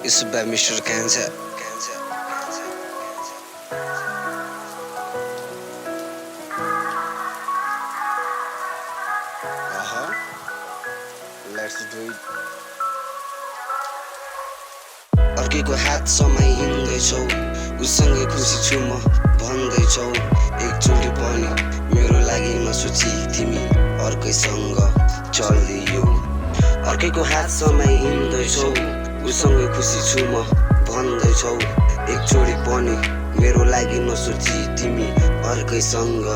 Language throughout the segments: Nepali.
It's about Mr. Kanza. Let's do it. अर्केको हात समय हिँड्दैछौ उसँगै खुसी छु म भन्दैछौ एकचोटि पनि मेरो लागि नसोची तिमी अर्कैसँग चल्दियौ अर्केको हात समय हिँड्दैछौ उसँगै खुसी छु म भन्दैछौ एकचोटि पनि मेरो लागि नसोची तिमी अर्कैसँग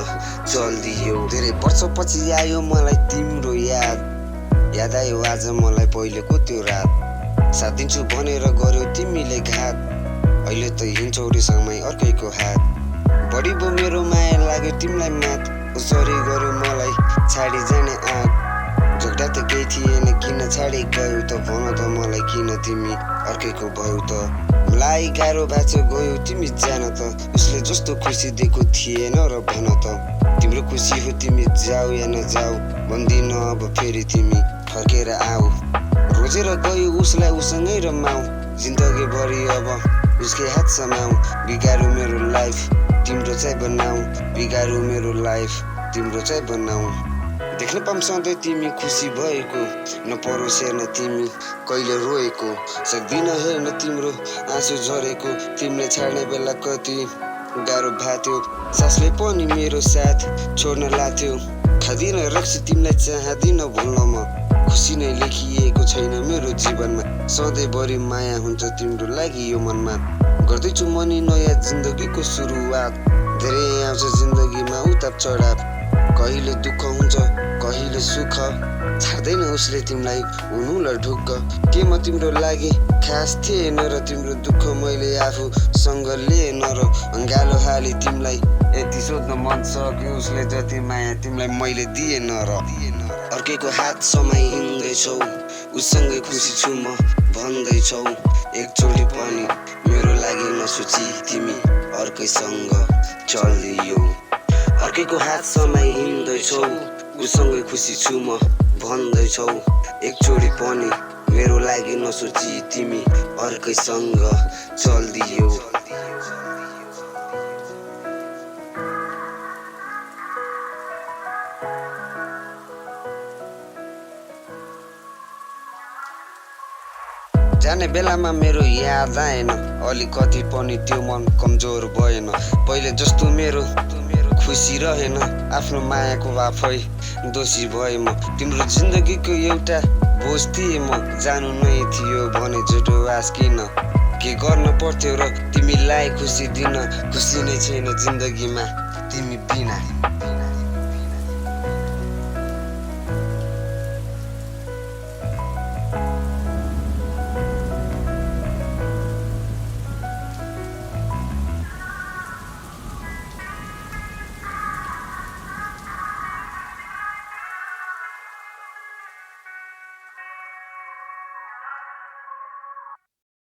चल्दियौ धेरै वर्षपछि आयो मलाई तिम्रो याद आयो आज मलाई पहिलेको त्यो रात साथ दिन्छु भनेर गर्यौ तिमीले घात अहिले त हिँड्छौ रिसँगै अर्कैको हात बढी भो मेरो माया लाग्यो तिमीलाई मात कसरी गर्यौ मलाई छाडी जाने आँट झोक्टा त केही थिएन किन छाडी गयौ त भन त मलाई किन तिमी अर्कैको भयौ त मलाई गाह्रो भएको छ गयौ तिमी जान त उसले जस्तो खुसी दिएको थिएन र भन त तिम्रो खुसी हो तिमी जाऊ या नजाऊ भन्दिन अब फेरि तिमी फर्केर आऊ रोजेर गयो उसलाई उसँगै रमाऊ जिन्दगी भरि अब उसकै हात समाऊ बिगारौ मेरो लाइफ तिम्रो चाहिँ बनाऊ बिगारौ मेरो लाइफ तिम्रो चाहिँ बनाऊ देख्न पाऊँ सधैँ तिमी खुसी भएको नपरोस् हेर्न तिमी कहिले रोएको सक्दिन हेर्न तिम्रो आँसु झरेको तिमीले छाड्ने बेला कति गाह्रो भाथ्यो सासले पनि मेरो साथ छोड्न लाग्थ्यो खादिन रक्सी तिमीलाई चाहदिन भुल्न म खुसी नै लेखिएको छैन मेरो जीवनमा सधैँभरि माया हुन्छ तिम्रो लागि यो मनमा गर्दैछु म नि नयाँ जिन्दगीको सुरुवात धेरै आउँछ जिन्दगीमा उतार चढाव कहिले दुःख हुन्छ कहिले सुख छाड्दैन उसले तिमीलाई हुनुलाई ढुक्क के म तिम्रो लागि खास थिएन र तिम्रो दुःख मैले आफूसँग लिएन र अँगालो हाली तिमीलाई यति सोध्न मन छ कि उसले जति माया तिमीलाई मैले दिएन र अर्केको हात समय हिँड्दैछौ उसँगै खुसी छु म भन्दैछौ एकचोटि पनि मेरो लागि नसोची तिमी अर्कैसँग चल्दियौ अर्केको हात समय हिँड्दैछौ उसँगै खुसी छु म भन्दैछौ एकचोटि पनि मेरो लागि नसोची तिमी अर्कैसँग चल्दियौ जाने बेलामा मेरो याद आएन अलिकति पनि त्यो मन कमजोर भएन पहिले जस्तो मेरो खुसी रहेन आफ्नो मायाको आफै दोषी भए म तिम्रो जिन्दगीको एउटा बोझ थिए म जानु नै थियो भने झुटो आश किन के गर्न पर्थ्यो र तिमीलाई खुसी दिन खुसी नै छैन जिन्दगीमा तिमी बिना